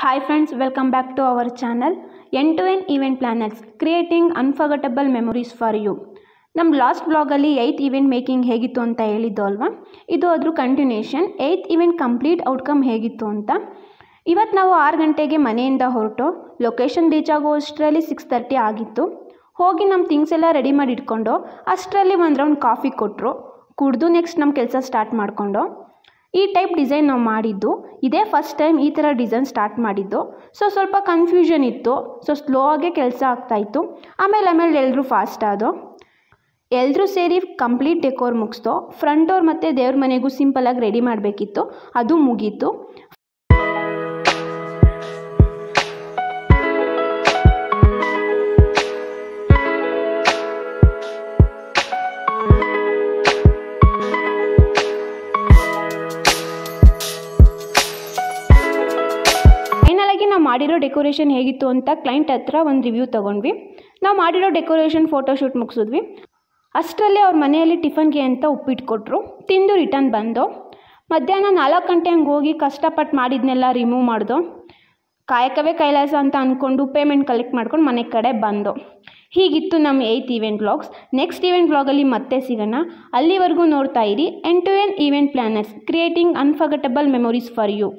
Hi friends, welcome back to our channel End-to-End Event Planners Creating Unforgettable Memories for You. ನಮ್ಮ last ಬ್ಲಾಗಲ್ಲಿ 8th event making ಹೇಗಿತ್ತು ಅಂತ ಹೇಳಿದ್ದು ಅಲ್ವಾ, ಇದು ಅದ್ರ continuation. 8th event complete outcome ಹೇಗಿತ್ತು ಅಂತ. ಇವತ್ತು ನಾವು 6 ಗಂಟೆಗೆ ಮನೆಯಿಂದ ಹೊರಟು ಲೊಕೇಶನ್ ರೀಚ್ ಆಗೋ ಅಷ್ಟರಲ್ಲಿ 6:30 ಆಗಿತ್ತು. ಹೋಗಿ ನಮ್ಮ ಥಿಂಗ್ಸ್ ಎಲ್ಲ ರೆಡಿ ಮಾಡಿ ಇಟ್ಕೊಂಡು ಅಷ್ಟರಲ್ಲಿ ಒಂದು ರೌಂಡ್ ಕಾಫಿ ಕೊಟ್ಟರು, ಕುಡಿದು ನೆಕ್ಸ್ಟ್ ನಮ್ಮ ಕೆಲಸ ಸ್ಟಾರ್ಟ್ ಮಾಡಿಕೊಂಡು. ಈ ಟೈಪ್ ಡಿಸೈನ್ ನಾವು ಮಾಡಿದ್ದು ಇದೇ ಫಸ್ಟ್ ಟೈಮ್ ಈ ಥರ ಡಿಸೈನ್ ಸ್ಟಾರ್ಟ್ ಮಾಡಿದ್ದು. ಸ್ವಲ್ಪ ಕನ್ಫ್ಯೂಷನ್ ಇತ್ತು, ಸ್ಲೋ ಆಗೇ ಕೆಲಸ ಆಗ್ತಾಯಿತ್ತು. ಆಮೇಲೆ ಎಲ್ಲರೂ ಫಾಸ್ಟ್ ಆದೋ. ಎಲ್ಲರೂ ಸೇರಿ ಕಂಪ್ಲೀಟ್ ಡೆಕೋರ್ ಮುಗಿಸ್ದೋ. ಫ್ರಂಟ್ ಡೋರ್ ಮತ್ತು ದೇವ್ರ ಮನೆಗೂ ಸಿಂಪಲಾಗಿ ರೆಡಿ ಮಾಡಬೇಕಿತ್ತು, ಅದು ಮುಗೀತು. ನಾವು ಮಾಡಿರೋ ಡೆಕೋರೇಷನ್ ಹೇಗಿತ್ತು ಅಂತ ಕ್ಲೈಂಟ್ ಹತ್ರ ಒಂದು ರಿವ್ಯೂ ತೊಗೊಂಡ್ವಿ. ನಾವು ಮಾಡಿರೋ ಡೆಕೋರೇಷನ್ ಫೋಟೋಶೂಟ್ ಮುಗಿಸಿದ್ವಿ. ಅಷ್ಟರಲ್ಲಿ ಅವ್ರ ಮನೆಯಲ್ಲಿ ಟಿಫನ್ಗೆ ಅಂತ ಉಪ್ಪಿಟ್ಟು ಕೊಟ್ಟರು. ತಿಂದು ರಿಟರ್ನ್ ಬಂದು ಮಧ್ಯಾಹ್ನ 4 ಗಂಟೆ ಹಂಗೆ ಹೋಗಿ ಕಷ್ಟಪಟ್ಟು ಮಾಡಿದ್ನೆಲ್ಲ ರಿಮೂವ್ ಮಾಡ್ದು. ಕಾಯಕವೇ ಕೈಲಾಸ ಅಂತ ಅಂದ್ಕೊಂಡು ಪೇಮೆಂಟ್ ಕಲೆಕ್ಟ್ ಮಾಡ್ಕೊಂಡು ಮನೆ ಕಡೆ ಬಂದು. ಹೀಗಿತ್ತು ನಮ್ಮ 8th event vlogs. Next event ವ್ಲಾಗಲ್ಲಿ ಮತ್ತೆ ಸಿಗೋಣ. ಅಲ್ಲಿವರೆಗೂ ನೋಡ್ತಾ ಇರಿ End-to-End Event Planners Creating Unforgettable Memories for You.